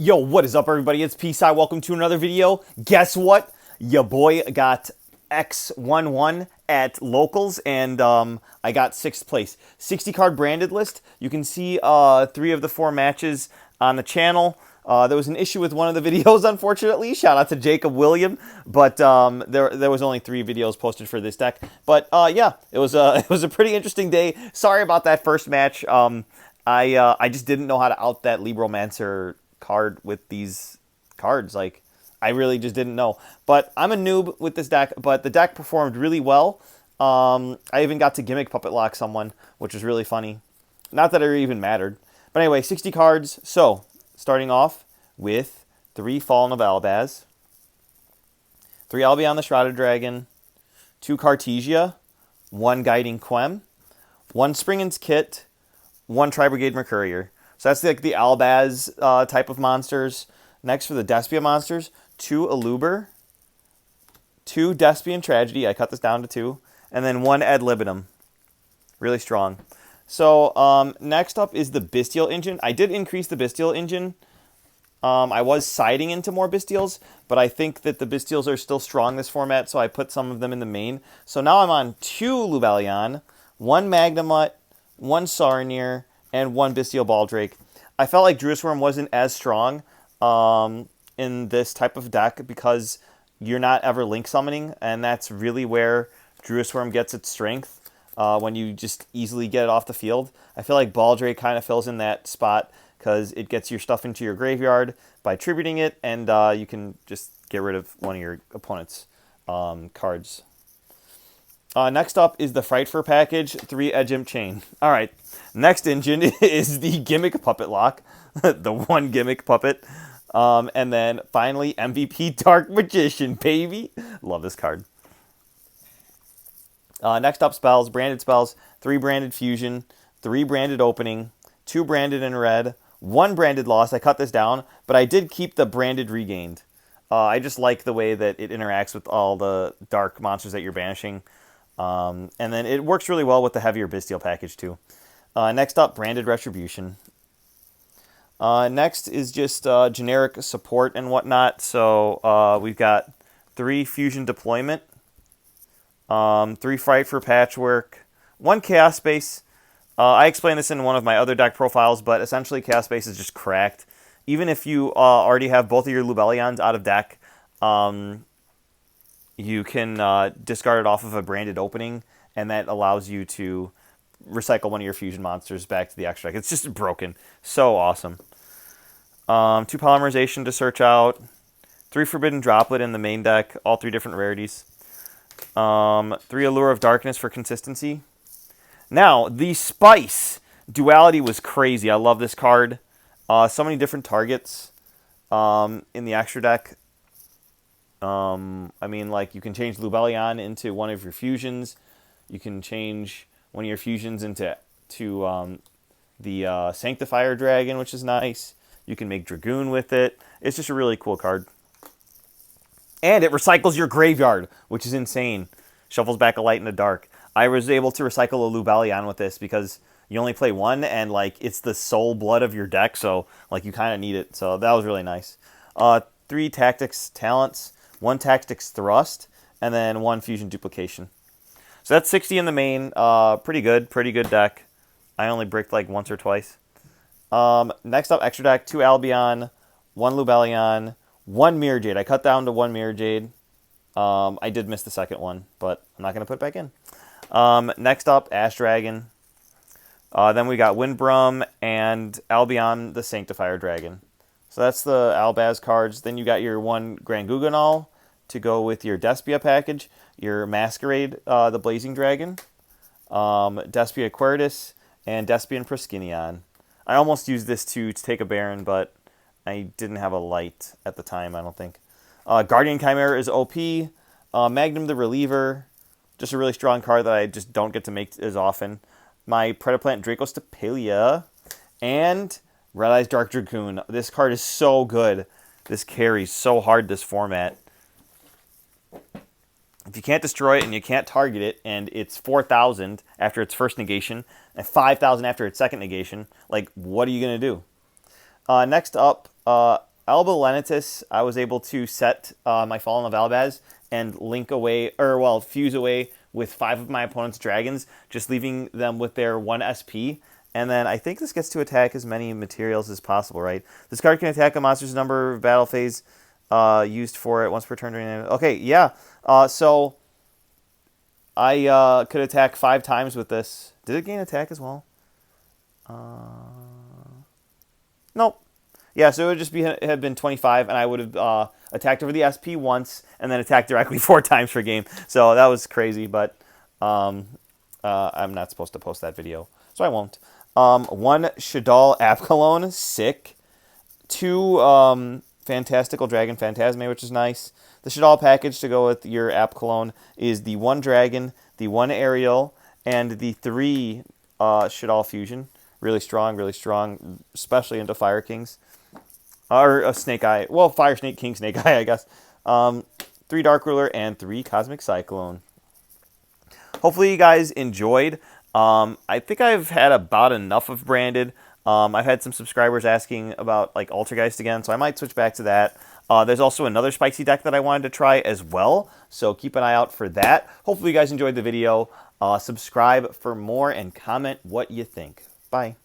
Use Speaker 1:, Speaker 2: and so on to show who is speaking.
Speaker 1: Yo, what is up, everybody? It's Peace-Eye. Welcome to another video. Guess what? Your boy got X11 at locals, and I got 6th place. 60 card branded list. You can see 3 of the 4 matches on the channel. There was an issue with one of the videos, unfortunately. Shout out to Jacob William, but there was only 3 videos posted for this deck. But yeah, it was a pretty interesting day. Sorry about that first match. I just didn't know how to out that Libromancer card with these cards. Like, I really just didn't know. But I'm a noob with this deck, but the deck performed really well. I even got to gimmick puppet lock someone, which was really funny. Not that it even mattered. But anyway, 60 cards. So, starting off with 3 Fallen of Albaz, 3 Albion the Shrouded Dragon, 2 Cartesia, 1 Guiding Quem, 1 Springin's Kit, 1 Tri-Brigade Mercurier. So that's like the Albaz type of monsters. Next for the Despia monsters, 2 Aluber, 2 Despian Tragedy. I cut this down to 2. And then 1 Ad Libitum. Really strong. So next up is the Bestial Engine. I did increase the Bestial Engine. I was siding into more Bestials, but I think that the Bestials are still strong this format, so I put some of them in the main. So now I'm on 2 Lubellion, 1 Magnemite, 1 Sarnier, and 1 Bestial Baldrake. I felt like Druisworm wasn't as strong in this type of deck because you're not ever link summoning, and that's really where Druisworm gets its strength, when you just easily get it off the field. I feel like Baldrake kind of fills in that spot because it gets your stuff into your graveyard by tributing it, and you can just get rid of one of your opponent's cards. Next up is the Frightfur package, 3 Edge Imp Chain. All right, next engine is the Gimmick Puppet Lock, the 1 Gimmick Puppet. And then finally, MVP Dark Magician, baby. Love this card. Next up, spells, branded spells, 3 branded fusion, 3 branded opening, 2 branded in red, 1 branded lost. I cut this down, but I did keep the branded regained. I just like the way that it interacts with all the dark monsters that you're banishing. And then it works really well with the heavier Bestial package too. Next up, branded retribution. Next is just generic support and whatnot. So we've got 3 fusion deployment, 3 fright for patchwork, 1 chaos space. I explained this in one of my other deck profiles, but essentially chaos space is just cracked. Even if you already have both of your Lubellions out of deck, you can discard it off of a branded opening, and that allows you to recycle one of your fusion monsters back to the extra deck. It's just broken. So awesome. 2 Polymerization to search out. 3 Forbidden Droplet in the main deck. All 3 different rarities. 3 Allure of Darkness for consistency. Now, the Spice duality was crazy. I love this card. So many different targets in the extra deck. I mean, like, you can change Lubellion into one of your fusions. You can change one of your fusions into the Sanctifier Dragon, which is nice. You can make Dragoon with it. It's just a really cool card. And it recycles your graveyard, which is insane. Shuffles back a light in the dark. I was able to recycle a Lubellion with this because you only play 1, and like it's the soul blood of your deck, so like you kind of need it. So that was really nice. 3 Tactics Talents, 1 Tactics Thrust, and then 1 Fusion Duplication. So that's 60 in the main. Pretty good deck. I only bricked like once or twice. Next up, extra deck, 2 Albion, 1 Lubellion, 1 Mirror Jade. I cut down to 1 Mirror Jade. I did miss the second one, but I'm not going to put it back in. Next up, Ash Dragon. Then we got Windbrum and Albion the Sanctifier Dragon. So that's the Albaz cards. Then you got your 1 Grand Guganol to go with your Despia package, your Masquerade, the Blazing Dragon, Despia Aquarius, and Despian Proskyneon. I almost used this to take a Baron, but I didn't have a light at the time, I don't think. Guardian Chimera is OP. Magnum the Reliever, just a really strong card that I just don't get to make as often. My Predaplant Dracostapelia, and Red Eyes Dark Dragoon. This card is so good. This carries so hard this format. If you can't destroy it and you can't target it, and it's 4,000 after its first negation, and 5,000 after its second negation, like, what are you going to do? Next up, Alba Lenitus, I was able to set my Fallen of Albaz and link away, or well, fuse away with 5 of my opponent's dragons, just leaving them with their 1 SP. And then I think this gets to attack as many materials as possible, right? This card can attack a monster's number of battle phase used for it once per turn. Okay, yeah. So I could attack 5 times with this. Did it gain attack as well? Nope. Yeah, so it would just have been 25, and I would have attacked over the SP once, and then attacked directly 4 times per game. So that was crazy, but I'm not supposed to post that video, so I won't. 1 Shadal Apkalone, sick. 2 Fantastical Dragon Phantasme, which is nice. The Shadal package to go with your Apkalone is the 1 Dragon, the 1 Aerial, and the 3 Shadal Fusion. Really strong, especially into Fire Kings. Or Snake Eye. Well, Fire Snake King, Snake Eye, I guess. 3 Dark Ruler and 3 Cosmic Cyclone. Hopefully you guys enjoyed. I think I've had about enough of branded. I've had some subscribers asking about like Altergeist again, so I might switch back to that. There's also another spicy deck that I wanted to try as well, so keep an eye out for that. Hopefully you guys enjoyed the video. Subscribe for more and comment what you think. Bye.